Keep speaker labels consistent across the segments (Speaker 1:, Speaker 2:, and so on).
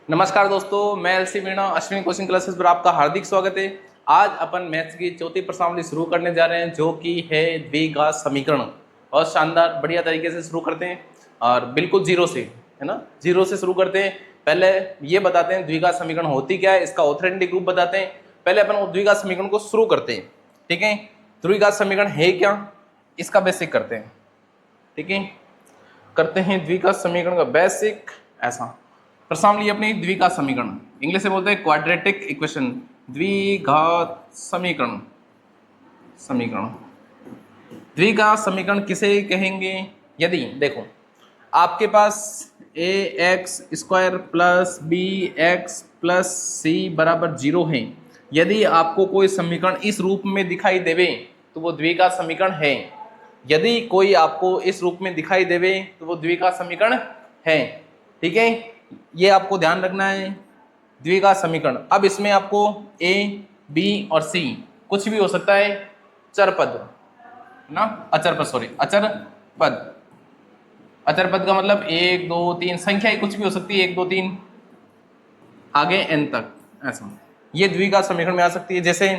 Speaker 1: नमस्कार दोस्तों, मैं LC Meena Ashwini coaching classes पर आपका हार्दिक स्वागत है। आज अपन मैथ्स की चौथी प्रश्नावली शुरू करने जा रहे हैं, जो कि है द्विघात समीकरण। और शानदार बढ़िया तरीके से शुरू करते हैं और बिल्कुल जीरो से, है ना, जीरो से शुरू करते हैं। पहले ये बताते हैं द्विघात समीकरण होती क्या है, इसका ऑथेंटिक रूप बताते हैं। पहले अपन द्विघात समीकरण को शुरू करते हैं, ठीक है। द्विघात समीकरण है क्या, इसका बेसिक करते हैं, ठीक है। करते हैं द्विघात समीकरण का बेसिक। ऐसा प्रश्नावली अपनी द्विघात समीकरण, इंग्लिश से बोलते हैं क्वाड्रेटिक इक्वेशन, द्विघात समीकरण। द्विघात समीकरण किसे कहेंगे? यदि देखो आपके पास A x square plus B x plus सी बराबर 0 है, यदि आपको कोई समीकरण इस रूप में दिखाई देवे तो वो द्विघात समीकरण है। यदि कोई आपको इस रूप में दिखाई देवे तो वो द्विघात समीकरण है, ठीक है। ये आपको ध्यान रखना है, द्विघात समीकरण। अब इसमें आपको ए बी और सी कुछ भी हो सकता है, चर पद ना, अचर पद, सॉरी अचर पद। अचर पद का मतलब 1 2 3 संख्या ही कुछ भी हो सकती है, 1 2 3 आगे एन तक, ऐसा ये द्विघात समीकरण में आ सकती है। जैसे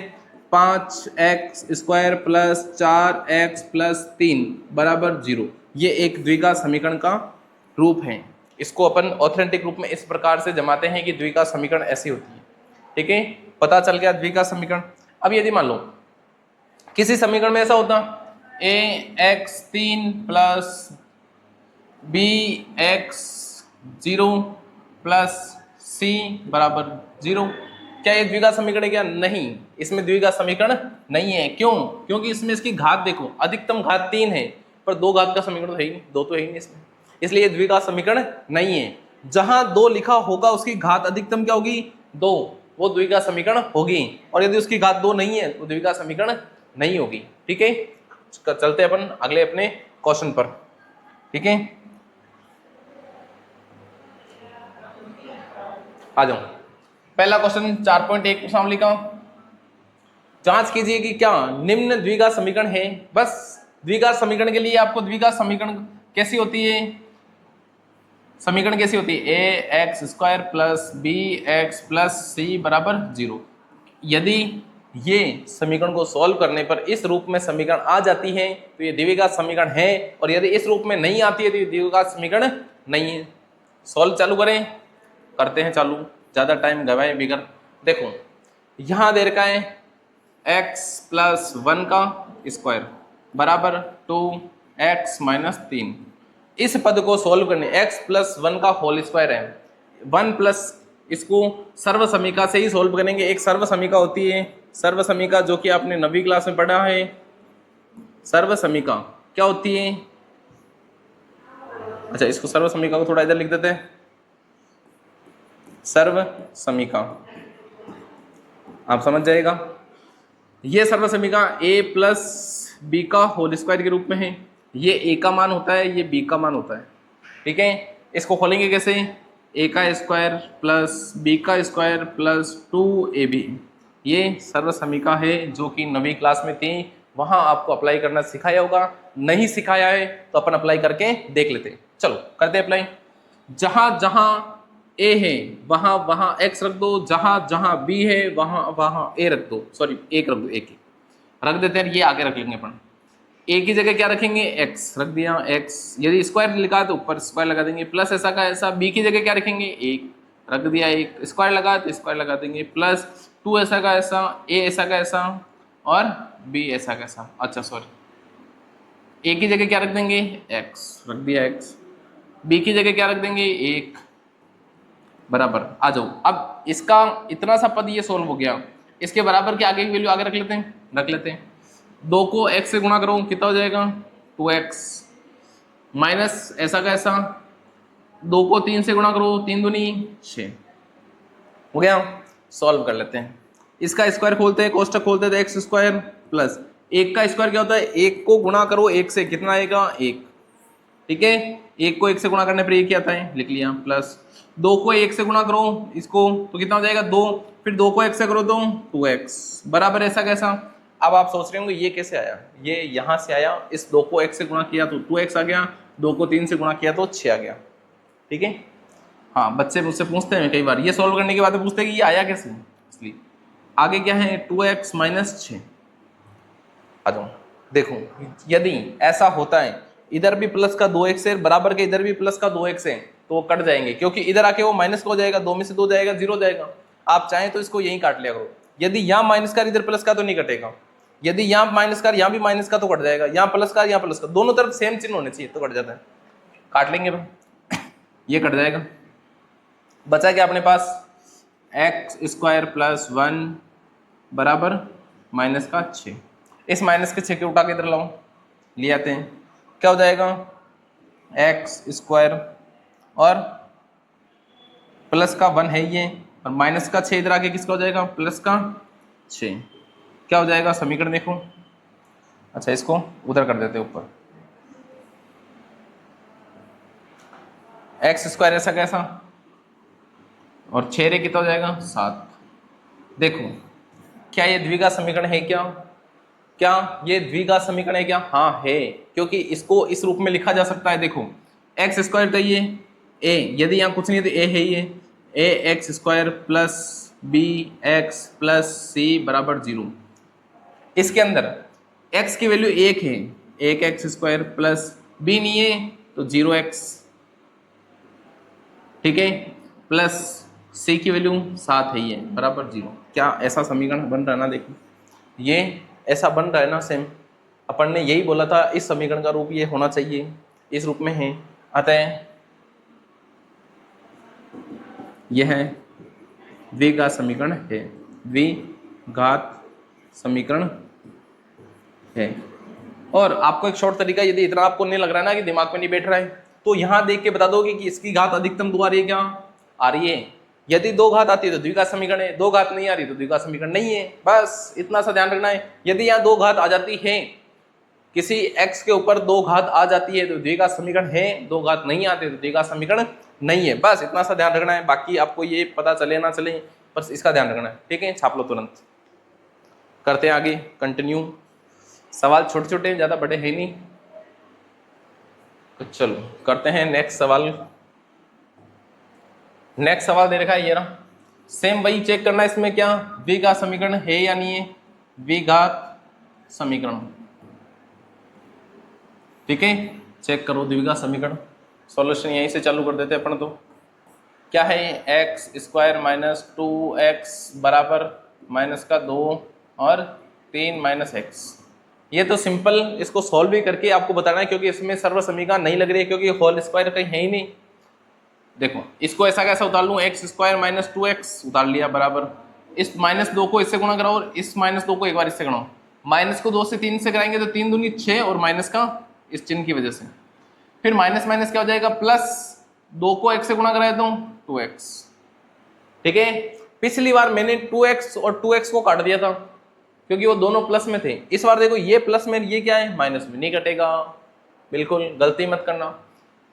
Speaker 1: 5x square plus 4x plus 3 बराबर 0, ये एक द्विघात समीकरण का रूप है। इसको अपन ऑथेंटिक रूप में इस प्रकार से जमाते हैं कि द्विघात समीकरण ऐसी होती है, ठीक है। पता चल गया द्विघात समीकरण। अब यदि मान लो किसी समीकरण में ऐसा होता A X 3 plus B X 0 plus सी बराबर 0, क्या ये द्विघात समीकरण है क्या? नहीं, इसमें द्विघात समीकरण नहीं है। क्यों? क्योंकि इसमें इसकी घात देखो, अधिकतम घात 3 है, पर 2 घात का समीकरण तो है ही नहीं, 2 तो है ही नहीं इसमें, इसलिए ये द्विघात समीकरण नहीं है। जहां 2 लिखा होगा उसकी घात अधिकतम क्या होगी? 2, वो द्विघात समीकरण होगी। और यदि उसकी घात 2 नहीं है तो द्विघात समीकरण नहीं होगी, ठीक है। चलते अपन अगले अपने क्वेश्चन पर, ठीक है। आ जाओ, पहला क्वेश्चन 4.1 प्रश्नावली का। जांच कीजिए कि क्या निम्न द्विघात समीकरण है। बस द्विघात समीकरण के लिए आपको द्विघात समीकरण कैसी होती है, समीकरण कैसी होती है? ए x square plus B x plus सी बराबर 0। यदि ये समीकरण को सॉल्व करने पर इस रूप में समीकरण आ जाती है तो ये द्विघात समीकरण है, और यदि इस रूप में नहीं आती है तो ये द्विघात समीकरण नहीं है। सॉल्व चालू करें, करते हैं चालू, ज्यादा टाइम गवाएं बिगर। देखो यहां दे रखा है x प्लस 1 का स्क्वायर बराबर 2x माइनस 3। इस पद को सॉल्व करने, x प्लस 1 का होल स्क्वायर है, 1 प्लस, इसको सर्व समीका से ही सॉल्व करेंगे। एक सर्व समीका होती है, सर्व समीका, जो कि आपने 9वीं क्लास में पढ़ा है। सर्व समीका क्या होती है? अच्छा, इसको सर्व समीका को थोड़ा इधर लिख देते हैं। सर्व समीका आप समझ जाएगा, ये सर्व समीका a प्लस बी का होल स्क्वायर के रूप में है। ये a का मान होता है, ये b का मान होता है, ठीक है। इसको खोलेंगे कैसे? a का स्क्वायर प्लस b का स्क्वायर प्लस 2ab, ये सर्व समीका है जो कि 9वीं क्लास में थी, वहां आपको अप्लाई करना सिखाया होगा। नहीं सिखाया है तो अपन अप्लाई करके देख लेते हैं। चलो करते हैं अप्लाई। जहां जहां a है वहां वहां x रख दो, जहां जहां b है वहां वहां a रख दो, सॉरी एक रख दो, एक ही रख देते हैं। ये आगे रख लेंगे अपन, a की जगह क्या रखेंगे? x रख दिया, x। यदि स्क्वायर लिखा तो ऊपर स्क्वायर लगा देंगे, प्लस ऐसा का ऐसा। b की जगह क्या रखेंगे? एक रख दिया, एक स्क्वायर लगा तो स्क्वायर लगा देंगे, प्लस 2 ऐसा का ऐसा, a ऐसा का ऐसा और b ऐसा का ऐसा। अच्छा सॉरी, a की जगह क्या रख देंगे? x रख दिया, x। b की जगह क्या रख देंगे? एक बराबर। आ जाओ, अब इसका इतना सा पद ये सोल्व हो गया, इसके बराबर के आगे की वैल्यू आगे रख लेते हैं। 2 को x से गुणा करो, कितना हो जाएगा? 2x माइनस ऐसा का ऐसा, 2 को 3 से गुणा करो, 3 दूनी 6 हो गया। सॉल्व कर लेते हैं, इसका स्क्वायर खोलते हैं, कोष्टक खोलते हैं, तो एक्स स्क्वायर प्लस 1 का स्क्वायर क्या होता है? 1 को गुणा करो 1 से, कितना आएगा? 1, ठीक है। 1 को 1 से गुणा करने पर 1 ही आता है, लिख लिया। प्लस 2 को 1 से गुणा करो इसको, तो कितना हो जाएगा? 2, फिर 2 को 1 से करो तो 2x बराबर ऐसा कैसा। अब आप सोच रहे होंगे ये कैसे आया? ये यहां से आया, इस 2 को x से गुणा किया तो 2x आ गया, 2 को 3 से गुणा किया तो 6 आ गया, ठीक है। हाँ, बच्चे मुझसे पूछते हैं कई बार, ये सॉल्व करने के बाद पूछते हैं कि ये आया कैसे, इसलिए आगे क्या है 2x माइनस 6। आ जाओ, देखो यदि ऐसा होता है इधर भी प्लस का 2x है बराबर के इधर भी प्लस का 2x है तो वो कट जाएंगे, क्योंकि इधर आके वो माइनस का हो जाएगा, 2 में से 2 जाएगा 0 जाएगा। आप चाहें तो इसको यहीं काट लिया करो। यदि यहाँ माइनस का इधर प्लस का तो नहीं कटेगा, यदि यहाँ माइनस का यहाँ भी माइनस का तो कट जाएगा, यहाँ प्लस का यहाँ प्लस का, दोनों तरफ सेम चिन्ह होने चाहिए तो कट जाता है। काट लेंगे भाई, ये कट जाएगा। बचा क्या अपने पास एक्स स्क्वायर प्लस 1 बराबर माइनस का 6। इस माइनस के 6 के उठा के इधर लाओ, ले आते हैं, क्या हो जाएगा एक्स स्क्वायर और प्लस का 1 है ये, और माइनस का 6 इधर आके किसका हो जाएगा प्लस का 6। क्या हो जाएगा समीकरण देखो, अच्छा इसको उधर कर देते ऊपर, एक्स स्क्वायर ऐसा कैसा और 6 रे कितना हो जाएगा 7। देखो क्या ये द्विघात समीकरण है क्या, क्या ये द्विघात समीकरण है क्या, हाँ है, क्योंकि इसको इस रूप में लिखा जा सकता है। देखो एक्स स्क्वायर तो ये ए, यदि यहाँ कुछ नहीं है तो ए है ये, A x square plus B x plus सी बराबर 0। इसके अंदर x की वैल्यू 1 है, 1x स्क्वायर प्लस b नहीं है तो 0x, ठीक है, प्लस c की वैल्यू 7 है ये बराबर 0। क्या ऐसा समीकरण बन रहा है ना, देखो ये ऐसा बन रहा है ना सेम, अपन ने यही बोला था इस समीकरण का रूप ये होना चाहिए, इस रूप में है। अतः यह द्विघात समीकरण है, द्विघात समीकरण है। और आपको एक शॉर्ट तरीका, यदि इतना आपको नहीं लग रहा है ना कि दिमाग में नहीं बैठ रहा है, तो यहां देख के बता दोगे कि इसकी घात अधिकतम 2 आ रही है, क्या आ रही है। यदि 2 घात आती है तो द्विघात समीकरण है, 2 घात नहीं आ रही तो द्विघात समीकरण नहीं है, बस इतना सा ध्यान रखना है। यदि यहाँ 2 घात आ जाती है, किसी x के ऊपर 2 घात आ जाती है तो द्विघात समीकरण है, 2 घात नहीं आते तो द्विघात समीकरण नहीं है, बस इतना सा ध्यान रखना है। बाकी आपको ये पता चले ना चले, बस इसका ध्यान रखना है, ठीक है। छाप लो तुरंत, करते हैं आगे कंटिन्यू। सवाल छोटे छोटे ज्यादा बड़े हैं नहीं, तो चलो करते हैं नेक्स्ट सवाल। नेक्स्ट सवाल दे रखा है ये रहा, सेम वही चेक करना है इसमें क्या द्विघात समीकरण है या नहीं है, द्विघात समीकरण, ठीक है। चेक करो द्विघात समीकरण, सॉल्यूशन यहीं से चालू कर देते हैं अपन। तो क्या है एक्स स्क्वायर माइनस 2x बराबर माइनस का 2 और 3 माइनस एक्स। ये तो सिंपल, इसको सॉल्व भी करके आपको बताना है, क्योंकि इसमें सर्व समीकरण नहीं लग रही है, क्योंकि होल स्क्वायर कहीं है ही नहीं। देखो इसको ऐसा कैसा उतार लूँ, एक्स स्क्वायर माइनस 2x उतार लिया बराबर, इस माइनस 2 को इससे गुणा कराओ और इस माइनस 2 को एक बार इससे गुणा, माइनस को 2 से 3 से कराएंगे तो 3 दूनी 6 और माइनस का इस चिन्ह की वजह से, फिर माइनस माइनस क्या हो जाएगा प्लस, 2 को x से गुणा कराए तो 2x, ठीक है। पिछली बार मैंने 2x और 2x को काट दिया था क्योंकि वो दोनों प्लस में थे, इस बार देखो ये प्लस में ये क्या है माइनस में, नहीं कटेगा, बिल्कुल गलती मत करना।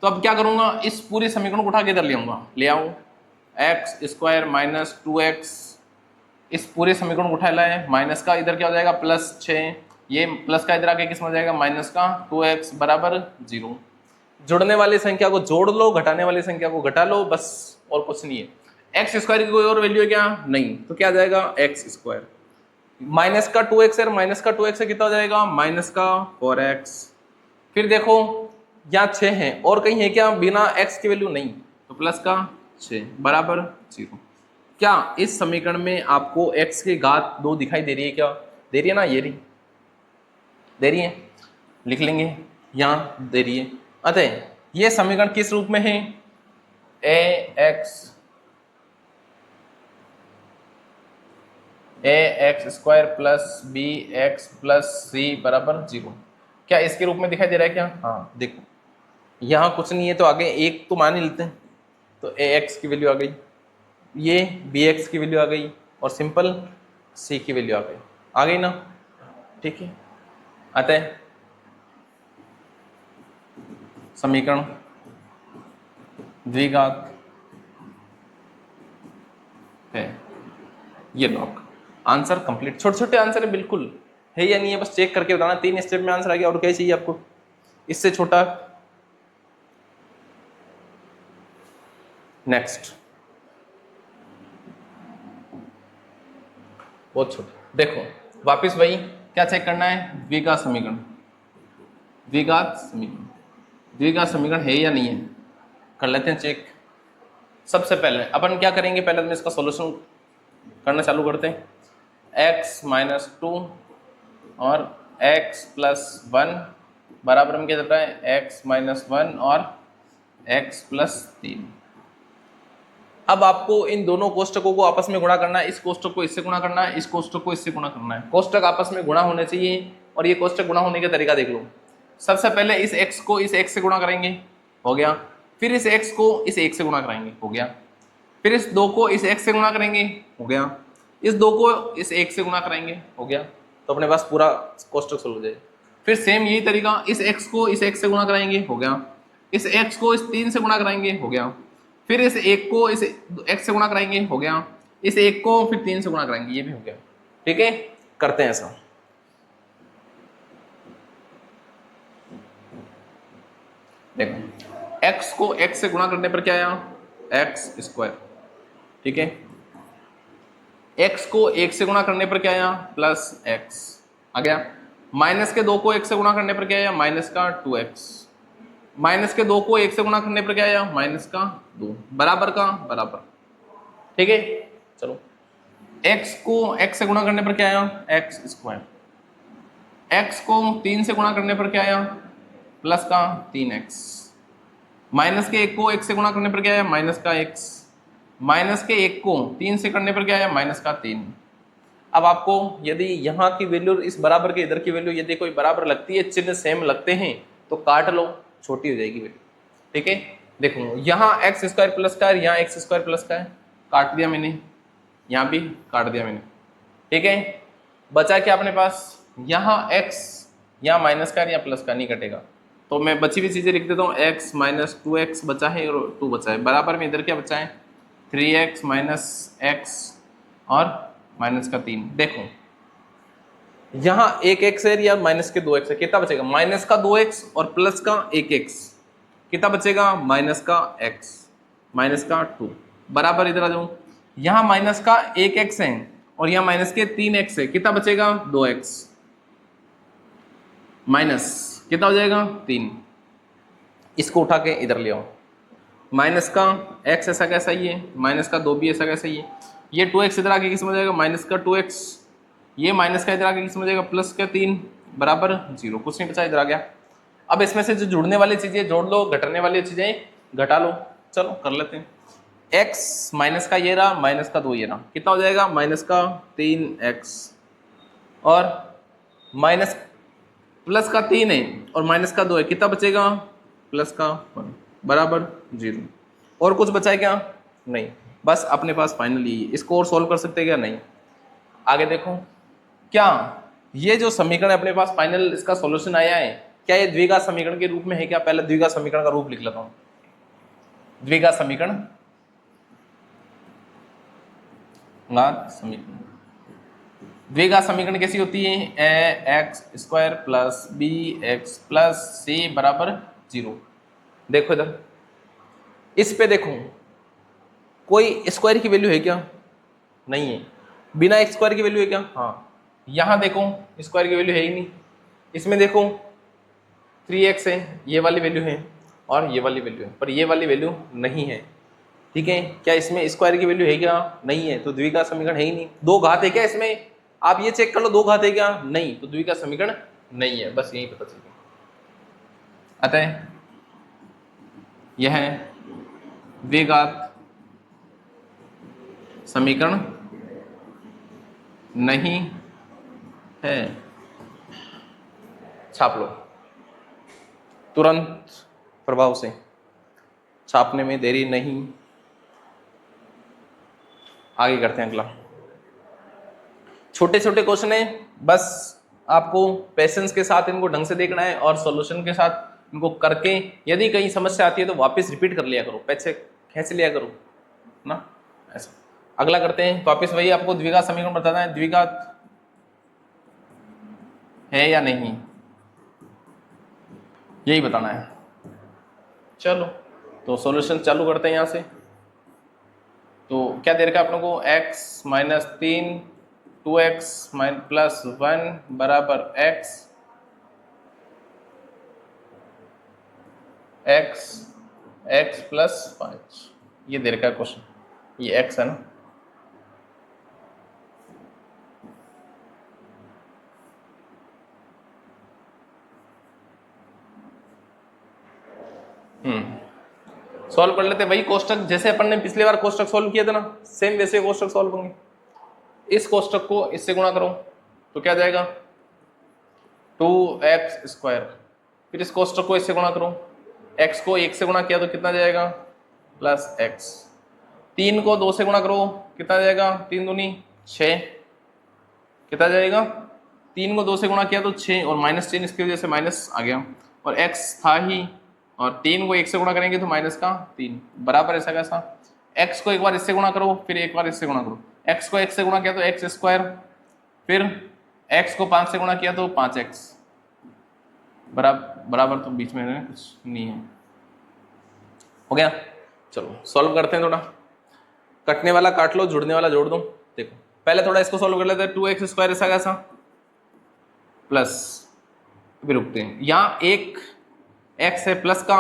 Speaker 1: तो अब क्या करूंगा, इस पूरी समीकरण को उठा के इधर ले आऊंगा, ले आऊं एक्स स्क्वायर माइनस 2x, इस पूरे समीकरण को उठा लाए, माइनस का इधर क्या हो जाएगा प्लस 6, ये प्लस का इधर आके किस में जाएगा माइनस का 2x बराबर 0। जुड़ने वाली संख्या को जोड़ लो, घटाने वाली संख्या को घटा लो, बस और कुछ नहीं है। एक्स स्क्वायर की कोई और वैल्यू है क्या, नहीं, तो क्या आ जाएगा एक्स स्क्वायर, माइनस का 2x है, माइनस का 2x से कितना हो जाएगा माइनस का 4x। फिर देखो यहाँ 6 है और कहीं है क्या बिना x की वैल्यू नहीं, तो प्लस का 6 बराबर 0। क्या इस समीकरण में आपको x की घात 2 दिखाई दे रही है, क्या दे रही है ना, ये रही दे रही है, लिख लेंगे यहाँ दे रही है। अतः ये समीकरण किस रूप में है, X square plus B x plus सी बराबर 0, क्या इसके रूप में दिखाई दे रहा है क्या, हाँ देखो यहाँ कुछ नहीं है तो आगे एक तो मान ही लेते हैं, तो ए एक्स की वैल्यू आ गई, ये बी एक्स की वैल्यू आ गई और सिंपल सी की वैल्यू आ गई ना, ठीक है। अतः समीकरण द्विघात है, ये लॉक, आंसर कंप्लीट। छोटे छोटे आंसर है, बिल्कुल है या नहीं है बस चेक करके बताना, 3 स्टेप में आंसर आ गया, और क्या चाहिए आपको इससे छोटा। नेक्स्ट बहुत छोटा, देखो वापस वही क्या चेक करना है, द्विघात समीकरण, द्विघात समीकरण, द्विघात समीकरण है या नहीं है, कर लेते हैं चेक। सबसे पहले अपन क्या करेंगे, पहले तो इसका सॉल्यूशन करना चालू करते हैं। x माइनस 2 और x प्लस 1 बराबर में क्या देता है, x माइनस 1 और x प्लस 3। अब आपको इन दोनों कोष्टकों को आपस में गुणा करना है, इस कोष्टक को इससे गुणा करना है, इस कोष्टक को इससे गुणा करना है। कोष्टक आपस में गुणा होने चाहिए और ये कोष्टक गुणा होने का तरीका देख लो। सबसे पहले इस x को इस x से गुणा करेंगे, हो गया। फिर इस x को इस 1 से गुणा करेंगे, हो गया। फिर इस 2 को इस x से गुणा करेंगे, हो गया। इस 2 को इस 1 से गुणा करेंगे, हो गया। तो अपने पास पूरा कोष्टक सोल्व हो जाएगा। फिर सेम यही तरीका, इस x को इस 1 से गुणा कराएंगे, हो गया। इस x को इस 3 से गुणा कराएंगे, हो गया। फिर इस 1 को इस x से गुणा कराएंगे, हो गया। इस 1 को फिर 3 से गुणा कराएंगे, ये भी हो गया। ठीक है, करते हैं ऐसा। देखो x को x से गुणा करने पर क्या आया, एक्स स्क्वायर। ठीक है, x को 1 से गुणा करने पर क्या आया, प्लस x आ गया। माइनस के 2 को 1 से गुणा करने पर क्या आया, माइनस का 2x। माइनस के 2 को 1 से गुणा करने पर क्या आया, माइनस का 2, बराबर का बराबर। ठीक है, चलो x को x से गुणा करने पर क्या आया, एक्स स्क्वायर। x को 3 से गुणा करने पर क्या आया, प्लस का 3x। माइनस के 1 को 1 से गुणा करने पर क्या आया, माइनस का x। माइनस के 1 को 3 से करने पर क्या आया, माइनस का 3। अब आपको यदि यहाँ की वैल्यू इस बराबर के इधर की वैल्यू यदि कोई बराबर लगती है, चिन्ह सेम लगते हैं तो काट लो, छोटी हो जाएगी वैल्यू। ठीक है, देखो यहाँ एक्स स्क्वायर प्लस का है, यहाँ एक्स स्क्वायर प्लस का है, काट दिया मैंने, यहाँ भी काट दिया मैंने। ठीक है, बचा क्या अपने पास, यहाँ x, यहाँ माइनस का है या प्लस का, नहीं कटेगा। तो मैं बची हुई चीजें लिख देता हूँ, x माइनस 2x बचा है और 2 बचा है, बराबर में इधर क्या बचा है, 3x माइनस x और माइनस का 3। देखो यहाँ 1x है या माइनस के 2x है, कितना बचेगा, माइनस का 2x और प्लस का 1x, कितना बचेगा, माइनस का x, माइनस का 2, बराबर इधर आ जाऊं। यहाँ माइनस का 1x है और यहाँ माइनस के 3x है, कितना बचेगा, 2x, माइनस कितना हो जाएगा, 3। इसको उठा के इधर ले आओ, माइनस का x ऐसा कैसा ही है, माइनस का 2 भी ऐसा कैसा ही है। ये 2x इधर आके किसमें हो जाएगा, माइनस का 2x। ये माइनस का इधर आके किसमें हो जाएगा, प्लस का 3, बराबर 0, कुछ नहीं बचा, इधर आ गया। अब इसमें से जो जुड़ने वाली चीजें जोड़ लो, घटने वाली चीजें घटा लो। चलो कर लेते हैं। x माइनस का ये रहा, माइनस का 2 ये रहा, कितना हो जाएगा, माइनस का 3x और माइनस प्लस का 3 है और माइनस का 2 है, कितना बचेगा, प्लस का 1, बराबर 0। और कुछ बचा है क्या, नहीं, बस अपने पास फाइनली इसको और सॉल्व कर सकते हैं क्या, नहीं। आगे देखो, क्या ये जो समीकरण अपने पास फाइनल इसका सॉल्यूशन आया है, क्या ये द्विघात समीकरण के रूप में है क्या, पहले द्विघात समीकरण का रूप लिख लेता हूं। द्विघात समीकरण, द्विघात समीकरण कैसी होती है, ए x square plus B x plus सी बराबर 0। देखो इधर इस पे देखो, कोई स्क्वायर की वैल्यू है क्या, नहीं है। बिना स्क्वायर की वैल्यू है क्या, हाँ। यहाँ देखो स्क्वायर की वैल्यू है ही नहीं। इसमें देखो 3x है, ये वाली वैल्यू है और ये वाली वैल्यू है, पर ये वाली वैल्यू नहीं है। ठीक है, क्या इसमें स्क्वायर की वैल्यू है क्या, नहीं है, तो द्विघात समीकरण है ही नहीं। 2 घात है क्या इसमें, आप ये चेक कर लो, 2 घात है क्या, नहीं, तो द्विघात समीकरण नहीं है, बस यही पता चल गया। अतः यह द्विघात समीकरण नहीं है। छाप लो, तुरंत प्रभाव से छापने में देरी नहीं। आगे करते हैं अगला। छोटे छोटे क्वेश्चन है, बस आपको पेशेंस के साथ इनको ढंग से देखना है और सॉल्यूशन के साथ इनको करके, यदि कहीं समस्या आती है तो वापस रिपीट कर लिया करो, पैसे खींच लिया करो ना, ऐसा। अगला करते हैं, वापस वही आपको द्विघात समीकरण बताना है, द्विघात है या नहीं, यही बताना है। चलो तो सॉल्यूशन चालू करते हैं यहाँ से। तो क्या दे रखा है अपने को, x माइनस 3 2x प्लस 1 बराबर x प्लस 5, ये दे रखा है क्वेश्चन, ये x है ना। सॉल्व कर लेते वही कोष्टक जैसे अपन ने पिछली बार कोष्टक सॉल्व किया था ना, सेम वैसे कोष्टक सॉल्व होंगे। इस कोष्टक को इससे गुणा करो तो क्या जाएगा 2x², फिर इस कोष्टक को इससे गुणा करो, x को 1 से गुणा किया तो कितना जाएगा प्लस x, 3 को 2 से गुणा करो कितना जाएगा 3 दूनी 6, कितना जाएगा 3 को 2 से गुणा किया तो 6 और माइनस चिन्ह इसकी वजह से माइनस आ गया, और x था ही और 3 को 1 से गुणा करेंगे तो माइनस का 3 बराबर ऐसा कैसा, x को एक बार इससे गुणा करो फिर एक बार इससे गुणा करो, x को 1 से गुणा किया तो x², फिर x को 5 से गुणा किया तो 5x बराबर तो बीच में कुछ नहीं है, हो गया। चलो सॉल्व करते हैं, थोड़ा कटने वाला काट लो, जुड़ने वाला जोड़ दो। देखो पहले थोड़ा इसको सॉल्व कर लेते हैं, 2x² ऐसा कैसा प्लस, अभी रुकते हैं, यहाँ एक x है प्लस का,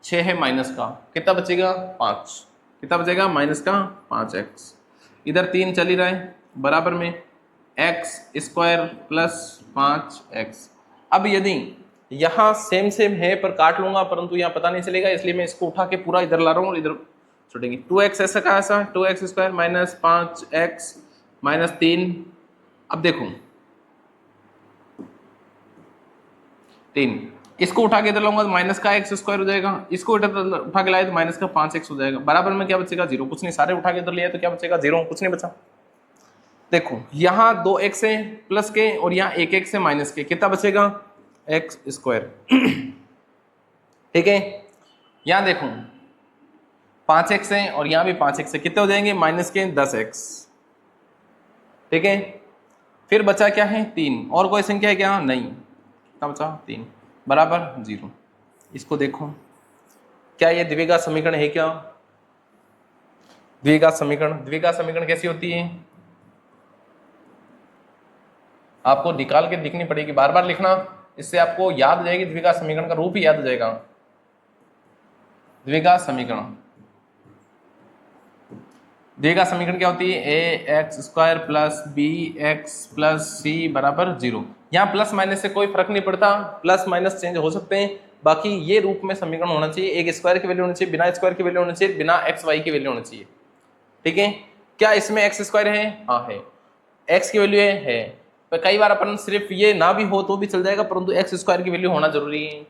Speaker 1: 6 है माइनस का, कितना बचेगा 5, कितना बचेगा माइनस का 5x, इधर 3 चल ही रहा है बराबर में x² प्लस 5x। अब यदि यहाँ सेम सेम है पर काट लूंगा परंतु यहाँ पता नहीं चलेगा, इसलिए मैं इसको उठा के पूरा इधर ला रहा हूँ और इधर छोड़ेंगे। 2x ऐसा का ऐसा, 2x² माइनस 5x माइनस 3, अब देखो 3, इसको उठा के इधर लाऊंगा तो माइनस का x² हो जाएगा, इसको इधर उठा के लाए तो माइनस का 5x हो जाएगा, बराबर में क्या बचेगा 0, कुछ नहीं, सारे उठा के इधर लिया तो क्या बचेगा 0, कुछ नहीं बचा। देखो यहाँ 2x है प्लस के और यहाँ 1x है माइनस के, कितना बचेगा x², ठीक है। यहाँ देखो 5x है और यहाँ भी 5x है, कितने हो जाएंगे माइनस के 10x, ठीक है। फिर बचा क्या है 3, और कोई संख्या है क्या, नहीं, कितना बचा 3 बराबर 0। इसको देखो क्या ये द्विघात समीकरण है क्या, द्विघात समीकरण कैसी होती है, आपको निकाल के लिखनी पड़ेगी, बार बार लिखना, इससे आपको याद हो जाएगी, द्विघात समीकरण का रूप ही याद हो जाएगा। द्विघात समीकरण क्या होती है, ax² plus bx plus c बराबर 0। यहाँ प्लस माइनस से कोई फर्क नहीं पड़ता, प्लस माइनस चेंज हो सकते हैं, बाकी ये रूप में समीकरण होना चाहिए, एक स्क्वायर की वैल्यू होनी चाहिए, बिना स्क्वायर की वैल्यू होनी चाहिए, बिना एक्स वाई की वैल्यू होनी चाहिए, ठीक है। क्या इसमें x² है, हाँ है, x की वैल्यू है, पर कई बार अपन सिर्फ ये ना भी हो तो भी चल जाएगा, परंतु x² की वैल्यू होना जरूरी है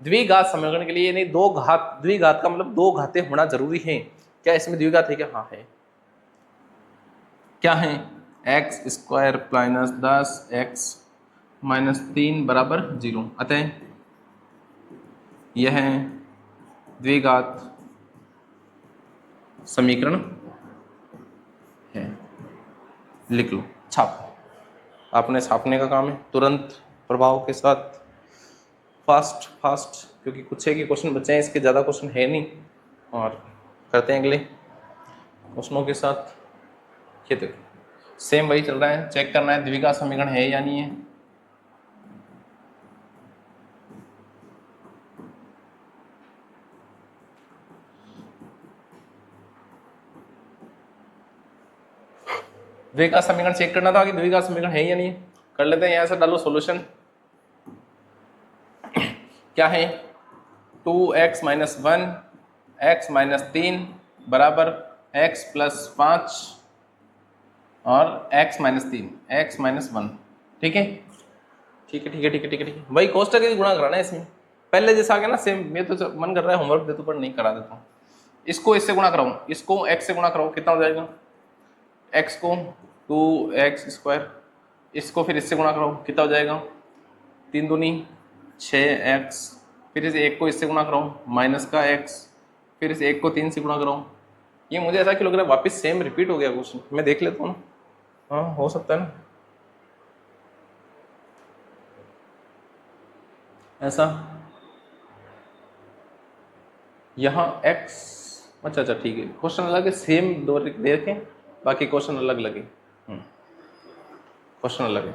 Speaker 1: द्विघात समीकरण के लिए, नहीं दो घात, द्विघात का मतलब दो घातें होना जरूरी है। क्या इसमें द्विघात है क्या, हाँ है, क्या है x² माइनस 10x माइनस 3 बराबर 0, अतः यह द्विघात समीकरण है, लिख लो, छापो, आपने छापने का काम है तुरंत प्रभाव के साथ, फास्ट, क्योंकि कुछ है कि क्वेश्चन बचे हैं, इसके ज़्यादा क्वेश्चन है नहीं, और करते हैं अगले क्वेश्चनों के साथ। ये देखो सेम वही चल रहा है, चेक करना है द्विघात समीकरण है या नहीं है। द्विघात समीकरण चेक करना था कि द्विघात समीकरण है या नहीं, कर लेते हैं। यहाँ से डालो सॉल्यूशन, क्या है 2x माइनस 1 x माइनस 3 बराबर x प्लस 5 और x माइनस 3 x माइनस 1, ठीक है, भाई कोष्टक के गुणा कराना है इसमें, पहले जैसा आ गया ना सेम, मैं तो मन कर रहा है होमवर्क दे दूं पर नहीं करा देता हूँ। इसको इससे गुणा कराऊं, इसको x से गुणा कराऊं, कितना हो जाएगा, x को 2x², इसको फिर इससे गुणा करो, कितना हो जाएगा 3 दूनी 6x, फिर इस एक को इससे गुणा कराऊं माइनस का x, फिर इस एक को 3 से गुणा कराऊं। ये मुझे ऐसा क्यों लग रहा है वापस सेम रिपीट हो गया क्वेश्चन, मैं देख लेता हूँ ना, हाँ हो सकता है ना ऐसा। यहाँ x अच्छा अच्छा ठीक है, क्वेश्चन अलग है, सेम दो दे रखे, बाकी क्वेश्चन अलग लगे। क्वेश्चन अलग है।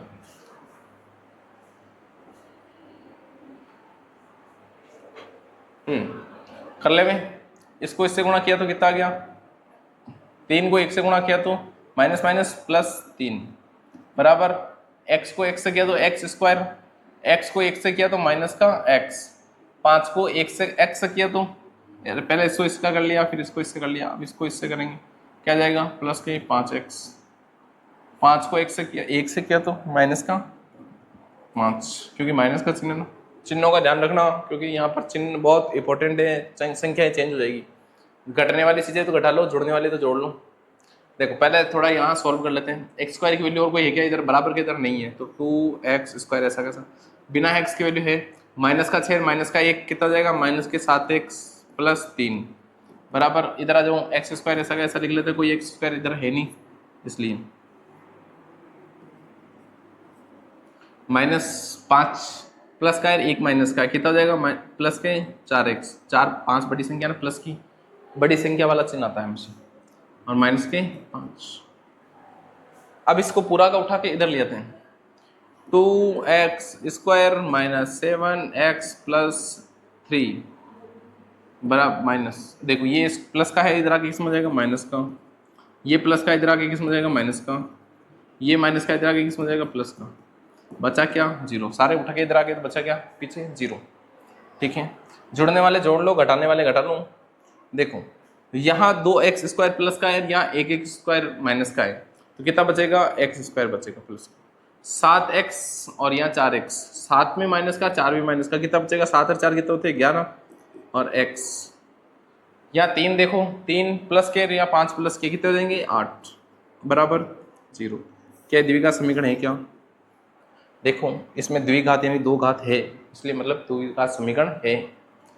Speaker 1: कर ले में, इसको इससे गुणा किया तो कितना आ गया, 3 को 1 से गुणा किया तो माइनस माइनस प्लस 3 बराबर, x को x से किया तो एक्स स्क्वायर, x को 1 से किया तो माइनस का x, 5 को 1 से x से किया तो पहले इसको इसका कर लिया, फिर इसको इससे कर लिया, अब इसको इससे करेंगे, क्या जाएगा प्लस के 5x, 5 को 1 से किया, 1 से किया तो माइनस का 5, क्योंकि माइनस का चिन्ह ना, चिन्हों का ध्यान रखना, क्योंकि यहाँ पर चिन्ह बहुत इंपॉर्टेंट है, संख्याएं चेंज हो जाएगी, घटने वाली चीजें तो घटा लो, जुड़ने वाली तो जोड़ लो। देखो पहले थोड़ा यहाँ सॉल्व कर लेते हैं, एक्स स्क्वायर की वैल्यू और कोई है क्या इधर, बराबर के इधर नहीं है, तो 2x² ऐसा कैसा, बिना x की वैल्यू है, माइनस का 6 माइनस का 1 कितना जाएगा, माइनस के 7x प्लस 3 बराबर, इधर आ जाओ x² ऐसा कैसा लिख लेते, कोई x² इधर है नहीं, इसलिए -5 प्लस का है, 1 माइनस का कितना हो जाएगा, प्लस के 4x, 4 5 बड़ी संख्या ना, प्लस की बड़ी संख्या वाला चिन्ह आता है हमेशा, और माइनस के 5। अब इसको पूरा का उठा के इधर ले आते हैं, 2x² माइनस 7x प्लस 3 बराबर माइनस, देखो ये प्लस का है, इधर आके किस में जाएगा माइनस का, ये प्लस का इधर आके किस में जाएगा माइनस का, ये माइनस का इधर आके किस में जाएगा प्लस का, बचा क्या 0, सारे उठा के इधर आके तो बचा क्या पीछे 0। ठीक है, जुड़ने वाले जोड़ लो, घटाने वाले घटा लो। देखो यहाँ 2x² प्लस का है, यहाँ 1x² माइनस का है, तो कितना बचेगा x² बचेगा प्लस 7x, और यहाँ 4x, 7 में माइनस का 4 में माइनस का, कितना बचेगा 7 और 4 कितना होते हैं 11, और x यहाँ 3 देखो, 3 प्लस के या 5 प्लस के कितने हो जाएंगे 8 बराबर 0। क्या द्विघात समीकरण है क्या, देखो इसमें द्विघात यानी 2 घात है, इसलिए मतलब द्विघात समीकरण है,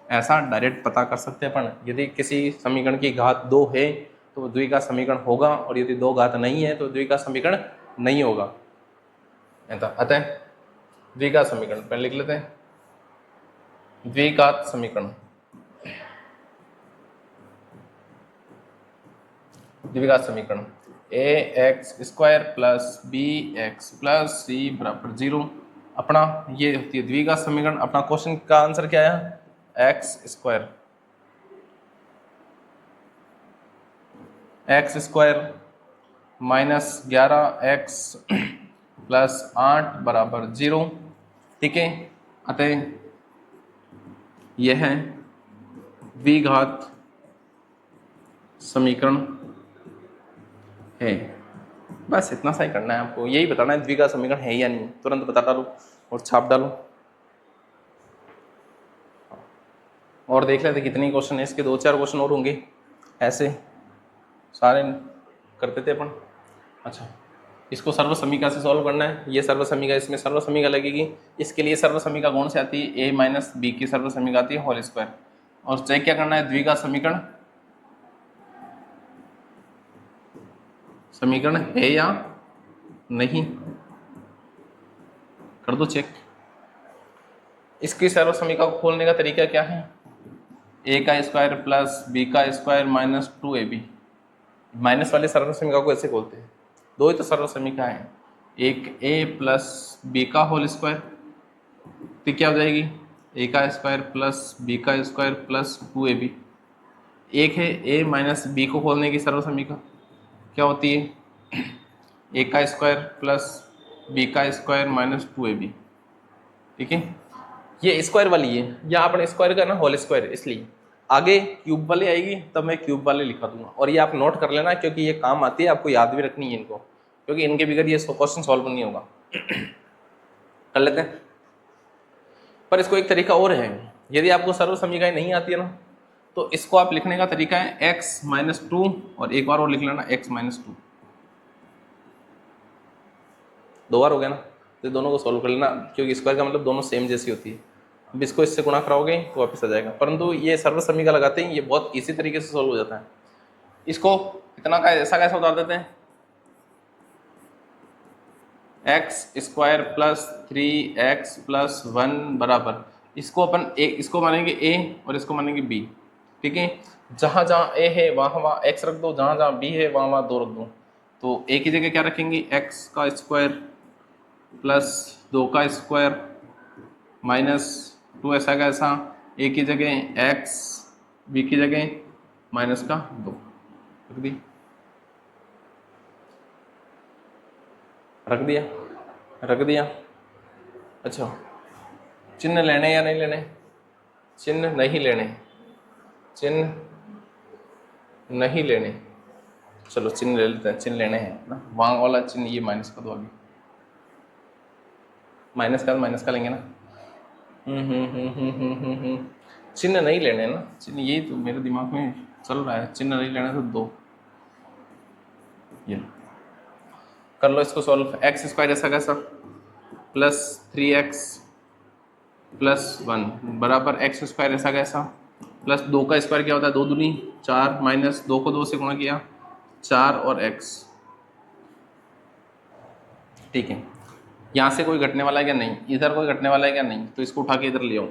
Speaker 1: ऐसा डायरेक्ट पता कर सकते हैं अपन, यदि किसी समीकरण की घात 2 है तो द्विघात समीकरण होगा, और यदि 2 घात नहीं है तो द्विघात समीकरण नहीं होगा। अतः द्विघात समीकरण पहले लिख लेते हैं, द्विघात समीकरण, द्विघात समीकरण ax² plus bx plus c बराबर 0, अपना ये होती है द्विघात समीकरण। अपना क्वेश्चन का आंसर क्या है, x² माइनस 11x प्लस 8 बराबर 0। ठीक है, अतः यह है द्विघात समीकरण है। बस इतना सा ही करना है आपको, यही बताना है द्विघात समीकरण है या नहीं, तुरंत बता डालो और छाप डालो। और देख लेते कितने क्वेश्चन है इसके, 2-4 क्वेश्चन और होंगे, ऐसे सारे करते थे अपन। अच्छा, इसको सर्व समीका से सॉल्व करना है, ये सर्व समीका, इसमें सर्व समीका लगेगी, इसके लिए सर्व समीका कौन से आती है, a माइनस बी की सर्व समीका आती है होल स्क्वायर, और चेक क्या करना है द्विघात समीकरण, समीकरण है या नहीं, कर दो चेक। इसकी सर्व समीका को खोलने का तरीका क्या है, a² plus b² minus 2ab, minus वाले सर्व समीका को ऐसे खोलते हैं, 2 ही तो सर्व समीका है, एक a प्लस b का होल स्क्वायर, तो क्या हो जाएगी a² plus b² plus 2ab, एक है a माइनस b को खोलने की सर्व समीका, क्या होती है a² plus b² minus 2ab। ठीक है, ये स्क्वायर वाली है, या आपने स्क्वायर करना होल स्क्वायर, इसलिए आगे क्यूब वाले आएगी तब मैं क्यूब वाले लिखा दूंगा, और ये आप नोट कर लेना क्योंकि ये काम आती है, आपको याद भी रखनी है इनको, क्योंकि इनके बगैर ये क्वेश्चन सॉल्व नहीं होगा। कर लेते हैं, पर इसको एक तरीका और है, यदि आपको सर्व समीकरण नहीं आती है ना, तो इसको आप लिखने का तरीका है x माइनस 2, और एक बार और लिख लेना x माइनस 2, 2 बार हो गया ना, तो दोनों को सॉल्व कर लेना, क्योंकि स्क्वायर का मतलब दोनों सेम जैसी होती है। अब इसको इससे गुणा कराओगे तो वापस आ जाएगा, परंतु ये सर्व समीकरण लगाते हैं, ये बहुत इसी तरीके से सॉल्व हो जाता है। इसको इतना का ऐसा कैसे उतार देते हैं, x² प्लस 3x प्लस 1 बराबर, इसको अपन इसको मानेंगे a और इसको मानेंगे b। ठीक है, जहाँ जहाँ ए है वहाँ वहाँ एक्स रख दो, जहाँ जहाँ बी है वहाँ वहाँ 2 रख दो। तो ए की जगह क्या रखेंगे, एक्स का स्क्वायर प्लस 2 का स्क्वायर माइनस 2 ऐसा का ऐसा, ए की जगह एक्स, बी की जगह माइनस का 2 रख दी, रख दिया, रख दिया। अच्छा, चिन्ह लेने या नहीं लेने, चिन्ह नहीं लेने, चिन्ह नहीं लेने, चलो चिन्ह ले लेते हैं, चिन्ह लेने हैं ना, वहाँ वाला चिन्ह ये माइनस का दो आगे, माइनस का लेंगे ना। चिन्ह नहीं लेने ना, चिन्ह यही तो मेरे दिमाग में चल रहा है, चिन्ह नहीं लेना तो 2, ये कर लो इसको सॉल्व। एक्स स्क्वायर ऐसा कैसा प्लस 3x प्लस 1 बराबर एक्स स्क्वायर ऐसा कैसा प्लस 2 का स्क्वायर क्या होता है, 2 दूनी 4 माइनस 2 को 2 से गुणा किया 4 और x। ठीक है, यहाँ से कोई घटने वाला है क्या, नहीं, इधर कोई घटने वाला है क्या, नहीं, तो इसको उठा के इधर ले आओ।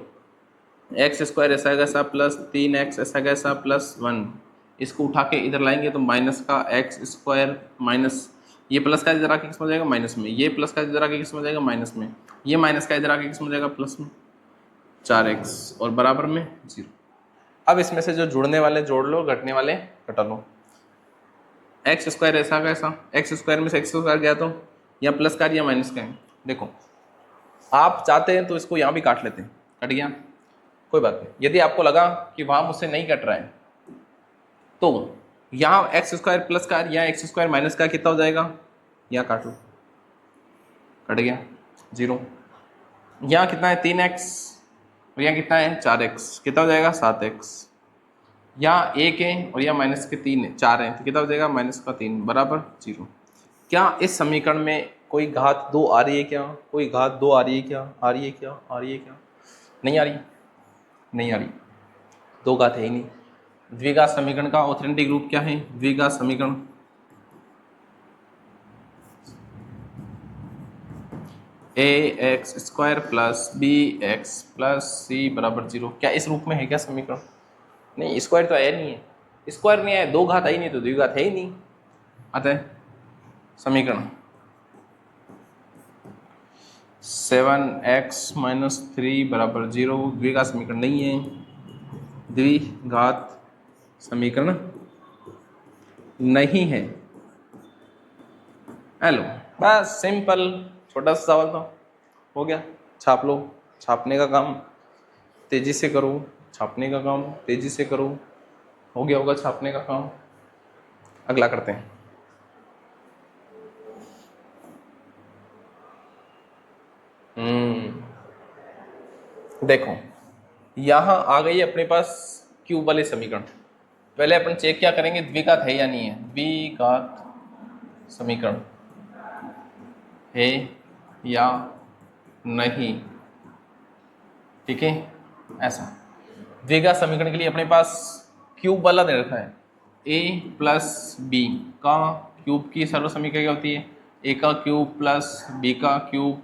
Speaker 1: एक्स स्क्वायर ऐसा कैसा प्लस 3x ऐसा कैसा प्लस 1, इसको उठा के इधर लाएंगे तो माइनस का एक्स स्क्वायर माइनस, ये प्लस का इधर आके किस में हो जाएगा माइनस में, ये प्लस का इधर आके किस में हो जाएगा माइनस में, ये माइनस का इधर आके किस में हो जाएगा प्लस में, 4x और बराबर में 0। अब इसमें से जो जुड़ने वाले जोड़ लो, घटने वाले घटा लो। एक्स स्क्वायर ऐसा कैसा, एक्स स्क्वायर में से एक्स स्क्वायर गया तो या प्लस का या माइनस का है, देखो आप चाहते हैं तो इसको यहाँ भी काट लेते हैं, कट गया कोई बात नहीं। यदि आपको लगा कि वहाँ मुझसे नहीं कट रहा है तो यहाँ एक्स स्क्वायर प्लस का या एक्स स्क्वायर माइनस का कितना हो जाएगा, यहाँ काट लो, कट गया 0। यहाँ कितना है 3x और यहाँ कितना है 4x, कितना हो जाएगा 7x। यहाँ 1 है और यहाँ माइनस के 3 है 4 है, तो कितना हो जाएगा माइनस का 3 बराबर 0। क्या इस समीकरण में कोई घात 2 आ रही है क्या, कोई घात 2 आ रही है क्या, आ रही है क्या, आ रही है क्या, नहीं आ रही, नहीं आ रही, 2 घात है ही नहीं। द्विघात समीकरण का ऑथेंटिक रूप क्या है, द्विघात समीकरण A x square plus B x plus सी बराबर 0, क्या इस रूप में है क्या समीकरण, नहीं, स्क्वायर तो आया नहीं है, स्क्वायर नहीं आया, 2 घात आई नहीं तो द्विघात है ही नहीं। अतः समीकरण 7x माइनस 3 बराबर 0 द्विघात समीकरण नहीं है, द्विघात समीकरण नहीं है। हेलो, बस सिंपल छोटा सा सवाल था, हो गया, छाप लो, छापने का काम तेजी से करो, छापने का काम तेजी से करो, हो गया होगा छापने का काम। अगला करते हैं। देखो यहाँ आ गई अपने पास क्यूब वाले समीकरण। पहले अपन चेक क्या करेंगे, द्विघात है या नहीं है, द्विघात समीकरण है या नहीं, ठीक है। ऐसा द्विघात समीकरण के लिए अपने पास क्यूब वाला दे रखा है, a प्लस बी का क्यूब की सर्व समीकरण क्या होती है, a का क्यूब प्लस b का cube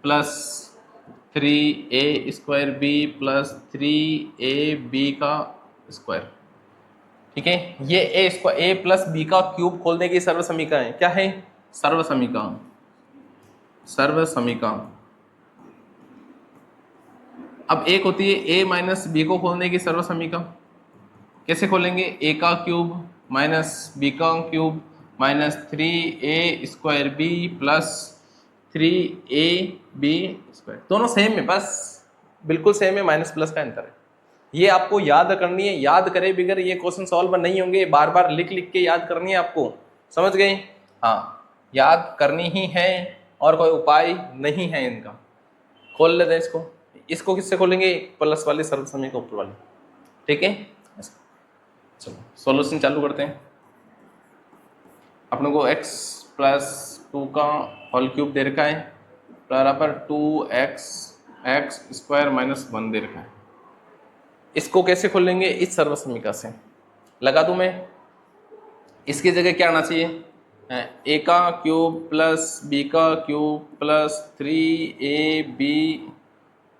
Speaker 1: plus 3a square b plus 3ab का स्क्वायर, ठीक है। ये a प्लस बी का क्यूब खोलने की सर्व समीकरण है, क्या है, सर्व समीकरण, सर्व समीकरण। अब एक होती है a माइनस बी को खोलने की सर्व समीकरण, कैसे खोलेंगे, a का क्यूब माइनस b का cube minus 3a square b plus 3ab square, दोनों सेम है, बस बिल्कुल सेम है, माइनस प्लस का अंतर है। ये आपको याद करनी है, याद करे बगैर ये क्वेश्चन सॉल्व नहीं होंगे, बार बार लिख लिख के याद करनी है आपको, समझ गए, हाँ याद करनी ही है और कोई उपाय नहीं है इनका। खोल लेते हैं इसको, इसको किससे खोलेंगे, प्लस वाले सर्व समीकरण ऊपर वाले, ठीक है। चलो सॉल्यूशन चालू करते हैं। अपने को x प्लस 2 का होल क्यूब दे रखा है बराबर 2x एक्स स्क्वायर माइनस 1 दे रखा है। इसको कैसे खोलेंगे, इस सर्व समीकरण से लगा दूं मैं, इसकी जगह क्या आना चाहिए, a का क्यूब प्लस b का cube plus 3ab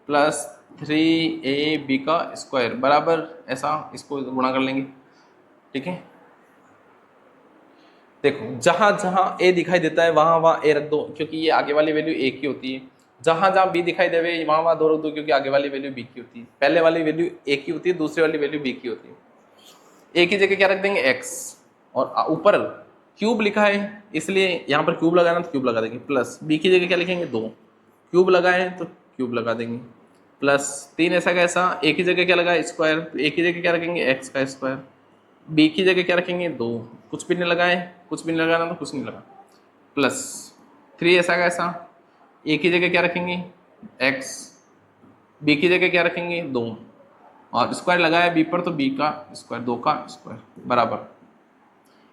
Speaker 1: plus 3ab का स्क्वायर बराबर ऐसा, इसको गुणा कर लेंगे, ठीक है, देखो जहां जहां ए दिखाई देता है वहां वहां ए रख दो, क्योंकि ये आगे वाली वैल्यू ए की होती है। जहां जहां बी दिखाई देवे वहां वहां 2 रख दो, क्योंकि आगे वाली वैल्यू बी की होती है। पहले वाली वैल्यू ए की होती है, दूसरी वाली वैल्यू बी की होती है। ए की जगह क्या रख देंगे एक्स, और ऊपर क्यूब लिखा है इसलिए यहाँ पर क्यूब लगाना तो क्यूब लगा देंगे, प्लस बी की जगह क्या लिखेंगे 2, क्यूब लगाए तो क्यूब लगा देंगे, प्लस 3 ऐसा कैसा, ए की जगह क्या लगा स्क्वायर, तो ए की जगह क्या रखेंगे एक्स का स्क्वायर, बी की जगह क्या रखेंगे 2, कुछ भी नहीं लगाए, कुछ भी नहीं लगाना तो कुछ नहीं लगा, प्लस 3 ऐसा कैसा, ए की जगह क्या रखेंगे एक्स, बी की जगह क्या रखेंगे 2, और स्क्वायर लगाया बी पर तो बी का स्क्वायर, 2 का स्क्वायर बराबर।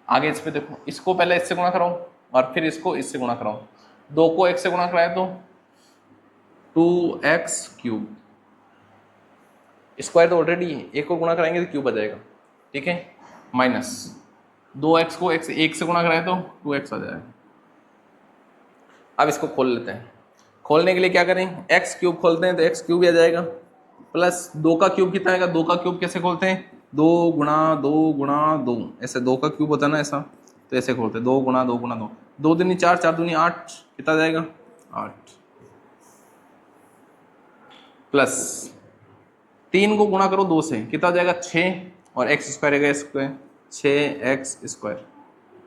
Speaker 1: आगे इस पे देखो, इसको पहले इससे गुणा कराओ और फिर इसको इससे गुणा कराओ, 2 को x से गुणा कराए तो 2x क्यूब, स्क्वायर तो ऑलरेडी है, एक को गुणा कराएंगे तो क्यूब आ जाएगा, ठीक है, माइनस 2x को x 1 से गुणा कराए तो 2x आ जाएगा। अब इसको खोल लेते हैं, खोलने के लिए क्या करें, x क्यूब खोलते हैं तो x क्यूब आ जाएगा, प्लस 2 का क्यूब कितना आएगा, 2 का क्यूब कैसे खोलते हैं, 2 गुणा 2 गुणा 2, ऐसे 2 का क्यूब होता है ना ऐसा, तो ऐसे खोलते हैं 2 गुणा 2 गुणा 2, 2 दूनी 4, 4 दूनी 8, कितना जाएगा 8, प्लस 3 को गुणा करो 2 से, कितना जाएगा 6, और एक्स स्क्वायर है स्क्वायर 6x स्क्वायर,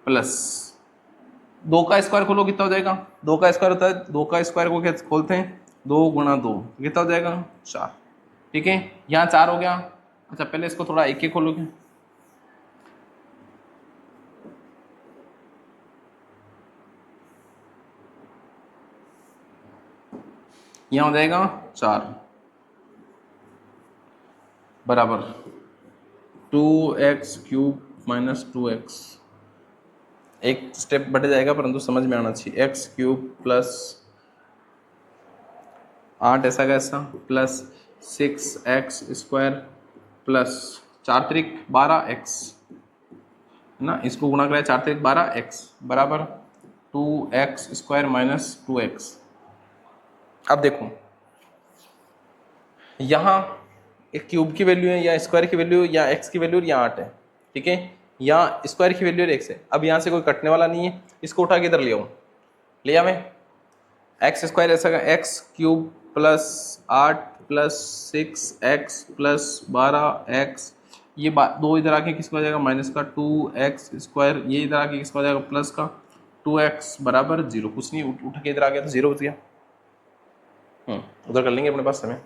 Speaker 1: प्लस 2 का स्क्वायर खोलो कितना हो जाएगा, 2 का स्क्वायर होता है, 2 का स्क्वायर को क्या खोलते हैं 2 गुणा 2, कितना हो जाएगा 4, ठीक है, यहाँ 4 हो गया। अच्छा पहले इसको थोड़ा एक एक खोलोगे, यहाँ हो जाएगा 4 बराबर 2x क्यूब माइनस 2x, एक स्टेप बढ़ जाएगा परंतु समझ में आना चाहिए, x क्यूब प्लस 8 ऐसा कैसा, प्लस 6x स्क्वायर प्लस 4 त्रिक 12x है ना, इसको गुणा कराए 4 त्रिक 12x बराबर 2x स्क्वायर माइनस 2x। अब देखो यहाँ एक क्यूब की वैल्यू है या स्क्वायर की वैल्यू या x की वैल्यू या 8 है, ठीक है, यहाँ स्क्वायर की वैल्यू x है। अब यहाँ से कोई कटने वाला नहीं है, इसको उठा के इधर ले आऊँ, ले आ मैं एक्स स्क्वायर ऐसा x cube plus 8 plus 6x plus 12x, ये 2 इधर आके किसका हो जाएगा माइनस का 2x स्क्वायर, ये इधर आके किसका हो जाएगा प्लस का 2x बराबर 0, कुछ नहीं उठ के इधर आ गया तो 0 बच गया। उधर कर लेंगे अपने पास समय।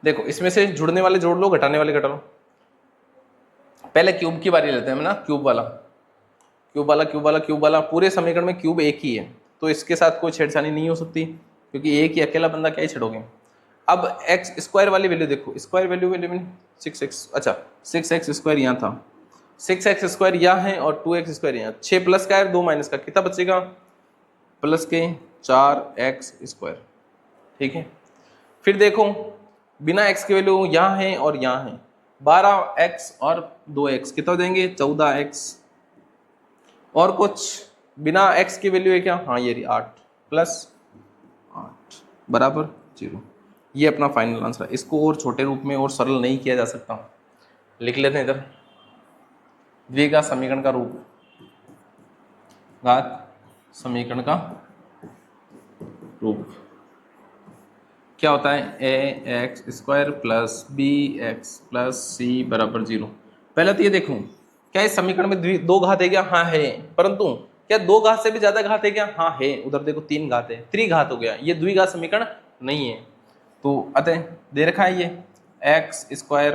Speaker 1: देखो इसमें से जुड़ने वाले जोड़ लो, घटाने वाले घटा लो। पहले क्यूब की बारी लेते हैं हम ना, क्यूब वाला क्यूब वाला क्यूब वाला क्यूब वाला, पूरे समीकरण में क्यूब एक ही है तो इसके साथ कोई छेड़छाड़ी नहीं हो सकती, क्योंकि एक ही अकेला बंदा क्या ही छेड़ोगे। अब एक्स स्क्वायर वाली वैल्यू देखो, स्क्वायर वैल्यू में 6x, अच्छा 6x स्क्वायर यहाँ था, 6x स्क्वायर यहाँ है और 2x स्क्वायर यहाँ, 6 प्लस का है 2 माइनस का, कितना बचेगा प्लस के 4x स्क्वायर, ठीक है। फिर देखो बिना x की वैल्यू यहाँ है और यहाँ है, 12x और 2x कितना हो जाएंगे 14x, और कुछ बिना x की वैल्यू है क्या, हाँ ये 8 प्लस 8 बराबर 0। ये अपना फाइनल आंसर है। इसको और छोटे रूप में और सरल नहीं किया जा सकता, लिख लेते हैं इधर द्विघात समीकरण का रूप, घात समीकरण का रूप क्या होता है, ए x square plus B x plus सी बराबर 0। पहले तो ये देखो क्या इस समीकरण में 2 घात है क्या, हाँ है, परंतु क्या 2 घात से भी ज्यादा घात है क्या, हाँ है, उधर देखो 3 घात है, त्रिघात हो गया, ये द्विघात समीकरण नहीं है। तो अतः दे रखा है ये x square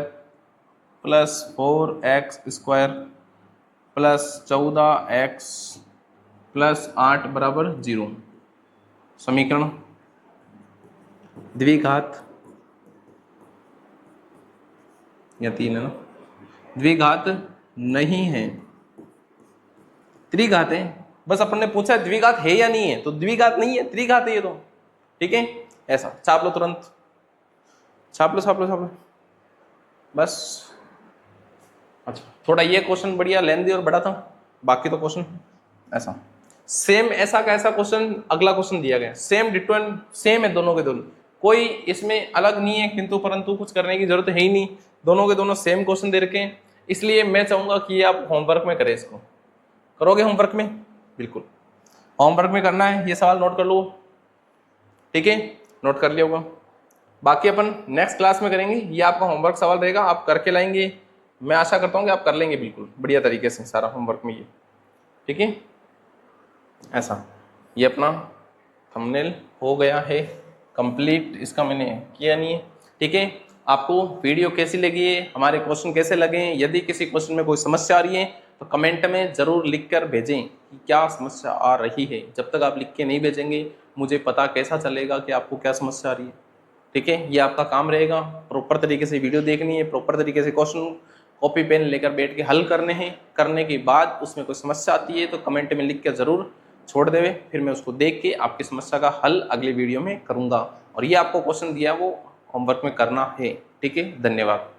Speaker 1: plus 4x square plus 14x plus 8 बराबर 0, समीकरण द्विघात या 3 है ना, द्विघात नहीं है, त्रिघात है। बस अपन ने पूछा द्विघात है या नहीं है, तो द्विघात नहीं है, त्रिघात है ये तो, ठीक है। ऐसा छाप लो, तुरंत छाप लो छाप लो छाप लो बस। अच्छा थोड़ा ये क्वेश्चन बढ़िया लेंदी और बड़ा था, बाकी तो क्वेश्चन ऐसा सेम, ऐसा का ऐसा क्वेश्चन अगला क्वेश्चन दिया गया, सेम डिटो सेम है दोनों के दोनों, कोई इसमें अलग नहीं है, किंतु परंतु कुछ करने की जरूरत है ही नहीं, दोनों के दोनों सेम क्वेश्चन दे रखे हैं। इसलिए मैं चाहूँगा कि आप होमवर्क में करें इसको। करोगे होमवर्क में? बिल्कुल होमवर्क में करना है, ये सवाल नोट कर लो, ठीक है, नोट कर लिया होगा। बाकी अपन नेक्स्ट क्लास में करेंगे, ये आपका होमवर्क सवाल रहेगा, आप करके लाएंगे। मैं आशा करता हूँ कि आप कर लेंगे बिल्कुल बढ़िया तरीके से सारा होमवर्क में ये, ठीक है। ऐसा ये अपना थंबनेल हो गया है कंप्लीट, इसका मैंने किया नहीं है, ठीक है। आपको वीडियो कैसी लगी है, हमारे क्वेश्चन कैसे लगे, यदि किसी क्वेश्चन में कोई समस्या आ रही है तो कमेंट में ज़रूर लिख कर भेजें कि क्या समस्या आ रही है। जब तक आप लिख के नहीं भेजेंगे मुझे पता कैसा चलेगा कि आपको क्या समस्या आ रही है, ठीक है। ये आपका काम रहेगा, प्रॉपर तरीके से वीडियो देखनी है, प्रॉपर तरीके से क्वेश्चन कॉपी पेन लेकर बैठ के हल करने हैं। करने के बाद उसमें कोई समस्या आती है तो कमेंट में लिख के ज़रूर छोड़ देवे, फिर मैं उसको देख के आपकी समस्या का हल अगले वीडियो में करूँगा। और ये आपको क्वेश्चन दिया वो होमवर्क में करना है, ठीक है। धन्यवाद।